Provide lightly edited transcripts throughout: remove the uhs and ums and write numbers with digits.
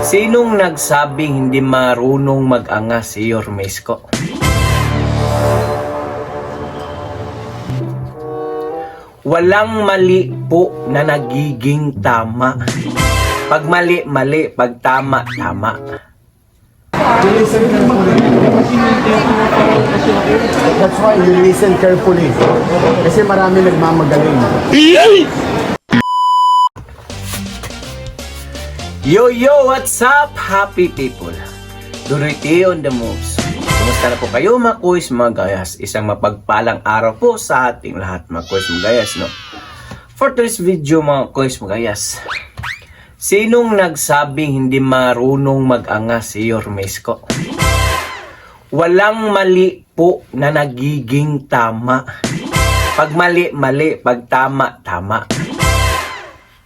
Sinong nagsabing hindi marunong mag-angas si Yormesko? Walang mali po na nagiging tama. Pag mali, mali. Pag tama, tama. That's why you listen carefully. Kasi marami nagmamagaling. Yo, what's up, happy people? Durity on the moves. Kumusta na po kayo, mga kuys, mga gayas? Isang mapagpalang araw po sa ating lahat, mga kuys, mga gayas, no? For today's video, mga kuys, mga gayas, sinong nagsabing hindi marunong mag-angas si Yormesko? Walang mali po na nagiging tama. Pag mali, mali. Pag tama, tama.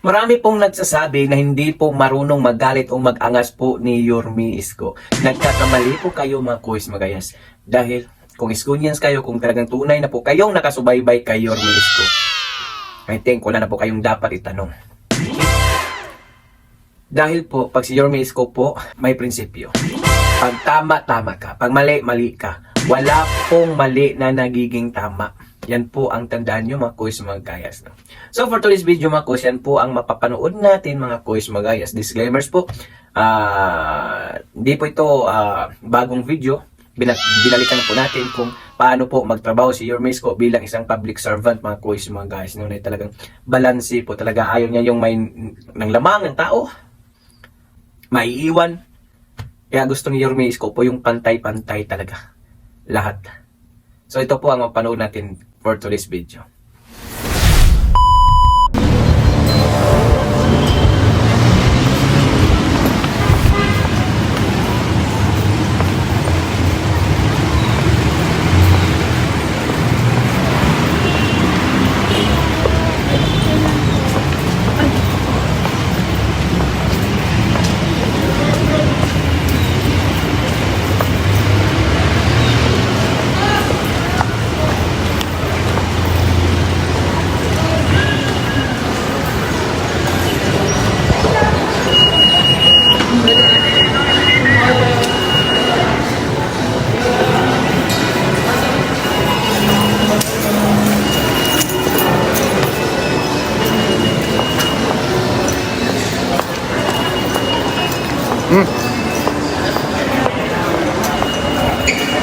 Marami pong nagsasabi na hindi po marunong magalit o mag-angas po ni Yormesko. Nagkakamali po kayo, mga kuys, mga gayas. Dahil kung Iskonians kayo, kung talagang tunay na po kayong nakasubaybay kay Yormesko, I think wala na po kayong dapat itanong. Dahil po, pag si Yormesko po, may prinsipyo. Pag tama, tama ka. Pag mali, mali ka. Wala pong mali na nagiging tama. Yan po ang tandaan nyo, mga kuys, mga gayas. No? So for today's video, mga kuys, yan po ang mapapanood natin, mga kuys, mga gayas. Disclaimers po. Hindi po ito bagong video. Binalikan na po natin kung paano po magtrabaho si Yormesko bilang isang public servant, mga kuys, mga guys. No, na talagang balanse po talaga. Ayaw niya yung may ng lamang ng tao, maiiwan. Kaya gusto ni Yormesko po yung pantay-pantay talaga. Lahat. So ito po ang mapanood natin for today's video.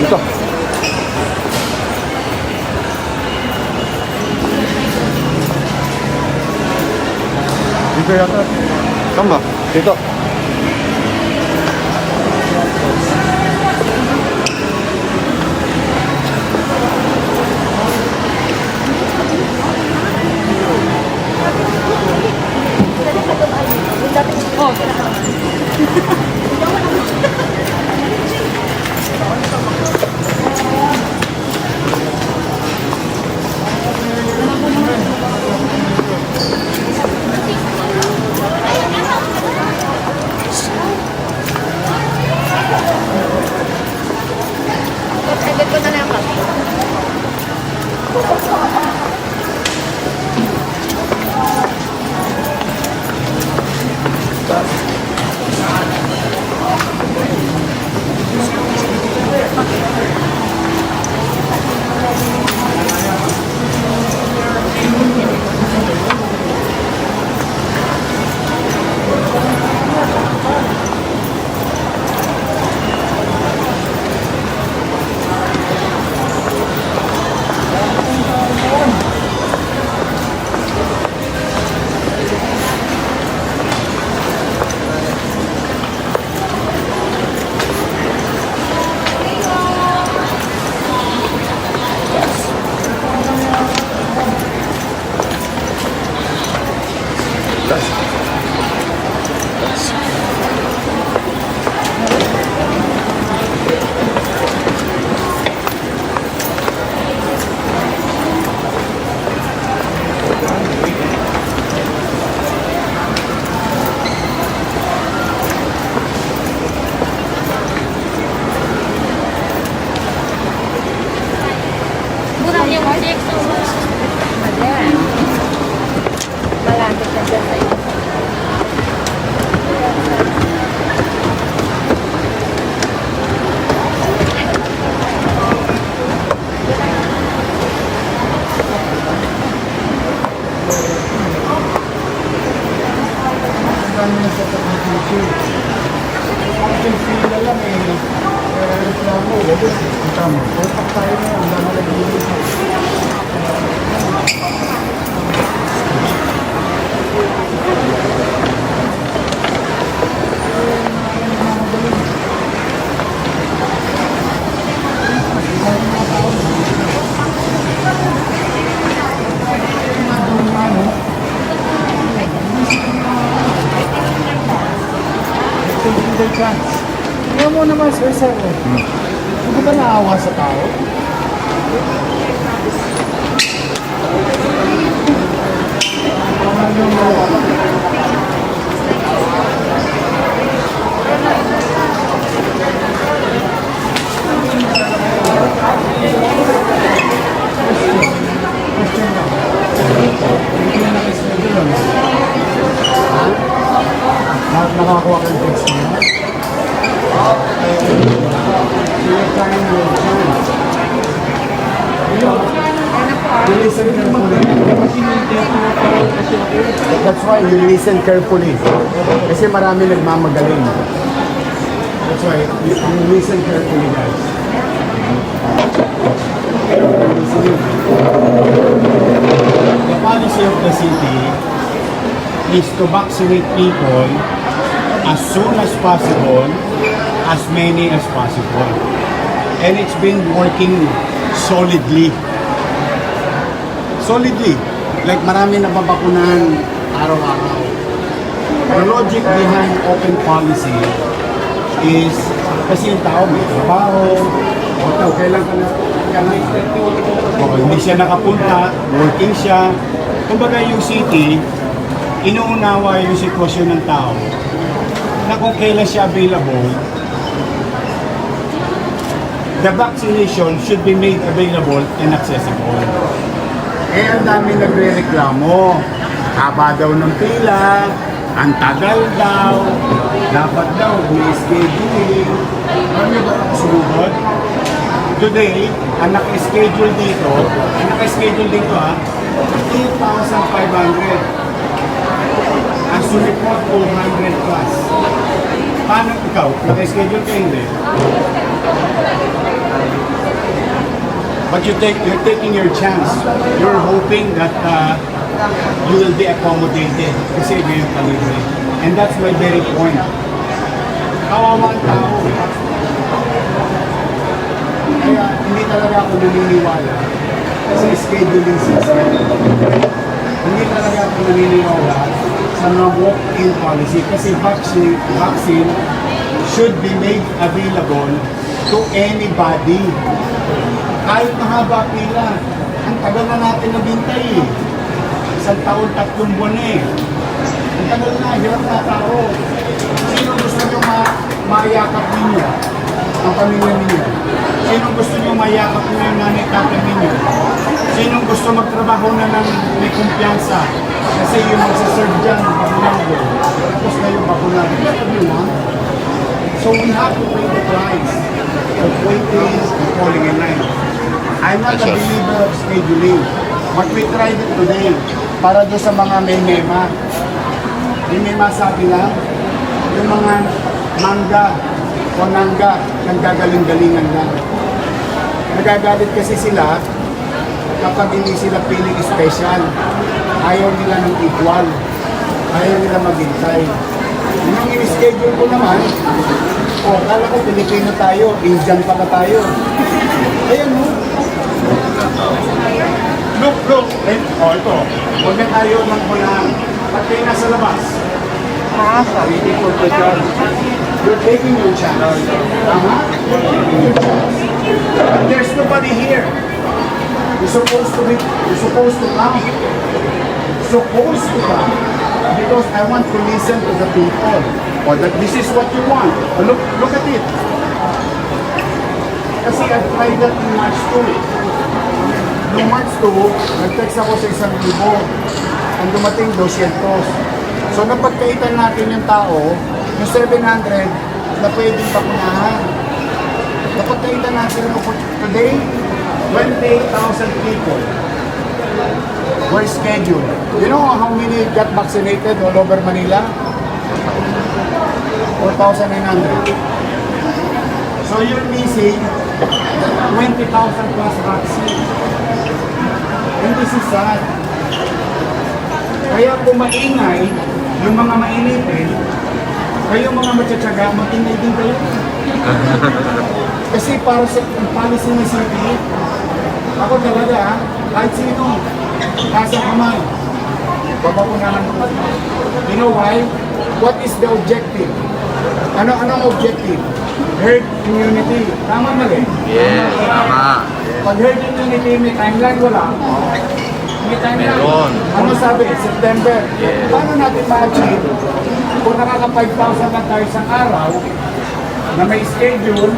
Ito. Dito yata. Tama. Dito. marami nagsasabi. Ang sila lang eh. Reklamo. Tama. Kontak tayo na. Ang dami nag-iisip. Kaya mo naman, sir. Hindi ba naawa sa tao? Nakakakuha ka ng text mo? That's why you listen carefully. Kasi marami nagmamagaling. That's why you listen carefully, guys. The policy of the city is to vaccinate people as soon as possible, as many as possible. And it's been working solidly. Like marami nababakunan araw-araw. The logic behind open policy is kasi yung tao may trabaho, kailan ka na hindi siya nakapunta, working siya. Kumbaga yung city, inuunawa yung sitwasyon ng tao na kung kailan siya available, the vaccination should be made available and accessible. Eh, ang dami nagre-reklamo. Haba daw ng pila, ang tagal daw, dapat daw may scheduling. Ano ba ang sumunod? Today, ang naka-schedule dito ha, 2,500. Ang sumipot, 200 plus. Paano ikaw? Naka-schedule ka hindi? But you're taking your chance. You're hoping that you will be accommodated. Kasi ngayon kalibre. And that's my very point. Kawawa ang tao. Kaya hindi talaga ako naniniwala sa scheduling system. Hindi talaga ako naniniwala sa mga walk-in policy. Kasi vaccine should be made available to anybody. Kahit mahaba pila, ang tagal na natin naghintay eh. 1 taon, 3 buwan eh. Ang tagal na, hirap na tao. Sino gusto nyo mayakap ninyo? Ang pamilya ninyo. Sino gusto nyo mayakap ninyo yung nanay tatay ninyo? Sino gusto magtrabaho na ng may kumpiyansa? Kasi yung magsaserve dyan, bakunado. Tapos kayo bakunado. So we have to pay the price of waiting and falling in line. I'm not a believer of scheduling. But we tried it today para doon sa mga may mema. May mema sabi lang, yung mga mangga o nangga nanggagaling-galingan lang. Nagagalit kasi sila kapag hindi sila feeling special. Ayaw nila ng equal. Ayaw nila maghintay. Yung in-schedule ko naman, kala ko Pilipino tayo, Indian pala tayo. Ayan mo. Look. Ito. Huwag na tayo ng kulang. Ba't kayo nasa labas? Waiting for the job. You're taking your chance. Tama? But there's nobody here. You're supposed to come. Because I want to listen to the people. Or that this is what you want. Look at it. Kasi I tried that in March 2. Noong March 2, nag-text ako sa 1,000. Ang dumating 200. So napagkaitan natin yung tao, yung 700 na pwedeng bakunahan. Napagkaitan natin today, 28,000 people were scheduled. You know how many got vaccinated all over Manila? 4,900. So you're missing 20,000 plus vaccine. And this is sad. Kaya kung maingay, yung mga mainipin, kayo mga matsatsaga, mag-ingay din kayo. Kasi para sa policy ng city, ako talaga, kahit sino, nasa kamay, babakunahan ko. You know why? What is the objective? Anong objective? Herd immunity. Tama mali? Yes, tama. Pag herd immunity, may timeline wala. May timeline. Meron. Ano sabi? September. Paano natin ma-achieve kung nakaka-5,000 na tayo sa araw na may schedule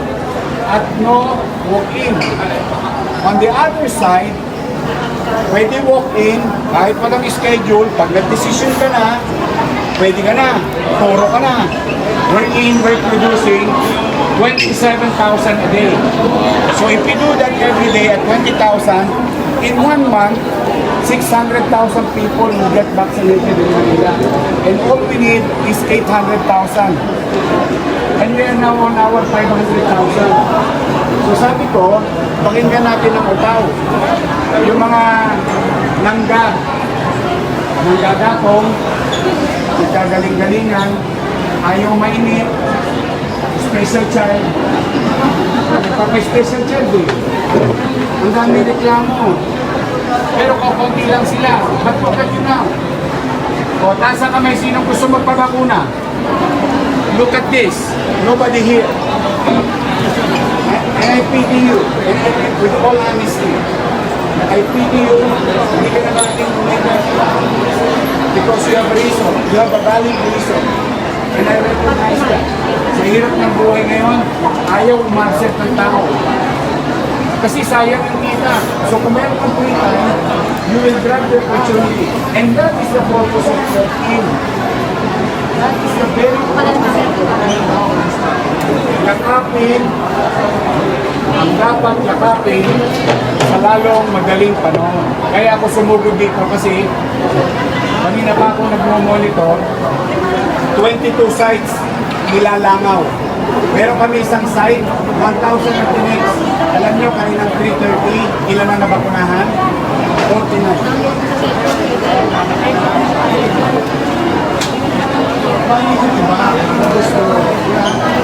at no walk-in? On the other side, pwede walk-in kahit walang schedule. Pag nag-decision ka na, pwede ka na. Toro ka na. We're producing 27,000 a day. So if you do that every day at 20,000, in 1 month, 600,000 people will get vaccinated in Manila. And all we need is 800,000. And we are now on our 500,000. So sabi ko, pakinggan natin ang utaw. Yung mga nanggagatong, nagkagaling-galingan, ayaw mainit, special child. Pag may special child eh, ang dami reklamo. Pero kakunti lang sila. Ba't po kayo na? O, taas ang kamay, sinong gusto magpabakuna? Look at this. Nobody here. And I pity you. And with all honesty, I pity you. Hindi ka na natin because you have a reason. You have a valid reason. And I recognize that. Sa hirap ng buhay ngayon, ayaw umarset ng tao. Kasi sayang ang kita. So kung meron kang free time, you will grab the opportunity. And that is the purpose of walk-in. That is the very purpose of walk-in. Yakapin, ang dapat yakapin sa lalong magaling panahon. Kaya ako sumugod dito kasi kanina pa ako nagmo-monitor, 22 sites nilalangaw. Meron kami isang site, 1,000 na tinex. Alam nyo, kaninang 3:30, ilan na nabakunahan? 49.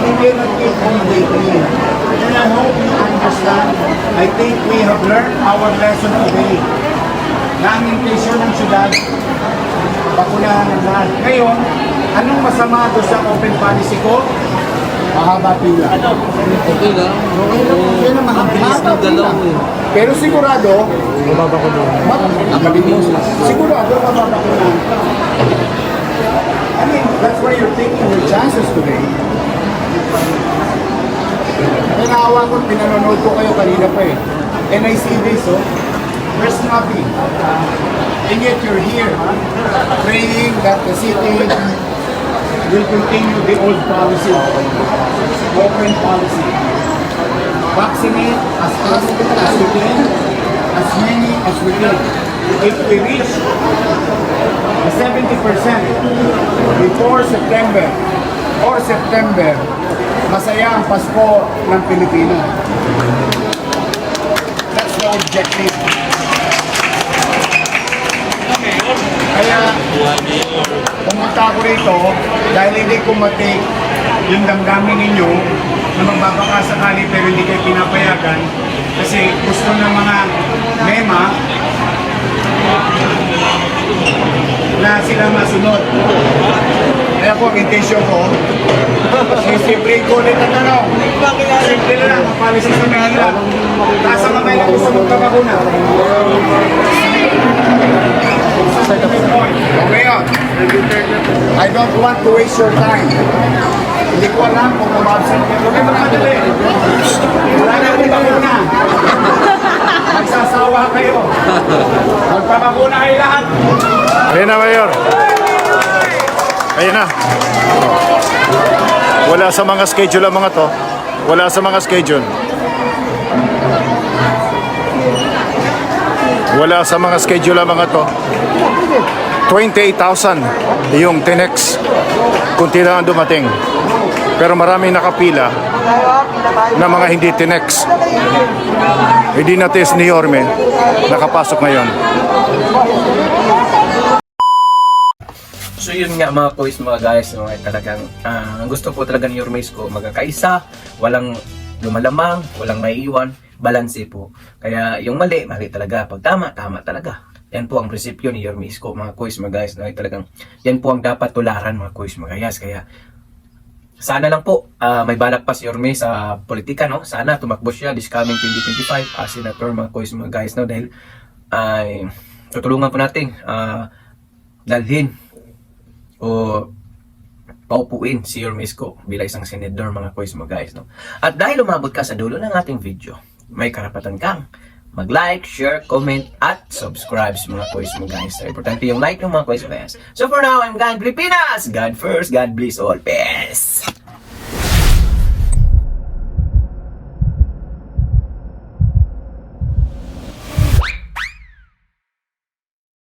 We cannot keep on waiting. And I hope you understand. I think we have learned our lesson today. Na ang intention ng syudad, bakunahan ng lahat. Ngayon, anong masama doon sa open policy ko? Mahaba pila. Okay lang. Yan ang Bilis ng galaw eh. Pero sigurado, sigurado mababakunan. I mean, that's why you're taking your chances today. Kaya naawa ko, pinanonood ko kayo kanina pa eh. And I see this, oh. There's nothing. And yet you're here, praying that the city will continue the old policy, open policy. Vaccinate as fast as we can, as many as we can. If we reach the 70% before September or September, masaya ang Pasko ng Pilipinas. That's the objective. Kaya, pumunta ako rito dahil hindi ko matik yung damdamin ninyo na magbabaka sakali pero hindi kayo pinapayagan kasi gusto ng mga mema na sila masunod. Kaya po, ang intensyon ko, simple ko ulit ang tanong. Simple na lang, ang policy sa Manila. Taas ang kamay na gusto magpapakuna. Ngayon, I don't want to waste your time. Hindi ko alam kung kumabsan kayo. Huwag kayo magmadali. Wala na akong bakuna. Magsasawa kayo. Magpapakuna kayo lahat. Ayun na, Mayor. Ayun na. Wala sa mga schedule ang mga to. Wala sa mga schedule. Wala sa mga schedule ang mga to. 28,000 yung tinex. Kunti lang ang dumating. Pero maraming nakapila na mga hindi tinex. Hindi na test ni Yorme, nakapasok ngayon. So yun nga mga boys, mga guys, no, ay talagang ang gusto po talaga ni Yorme Isko, magkakaisa, walang lumalamang, walang maiiwan, balanse po. Kaya yung mali, mali talaga. Pag tama, tama talaga. Yan po ang prinsipyo ni Yorme Isko, mga boys, mga guys, no, ay talagang yan po ang dapat tularan, mga boys, mga guys. Kaya sana lang po may balak pa si Yorme sa politika, no? Sana tumakbo siya this coming 2025 as senator, mga boys, mga guys, no? Dahil ay tutulungan po natin dalhin o paupuin si Yorme Isko bilang isang senador, mga boys, mga guys, no? At dahil umabot ka sa dulo ng ating video, may karapatan kang mag-like, share, comment, at subscribe, mga boys, mga guys. So, importante yung like ng mga boys, mga guys. So for now, I'm God Pilipinas! God first, God bless all. Peace!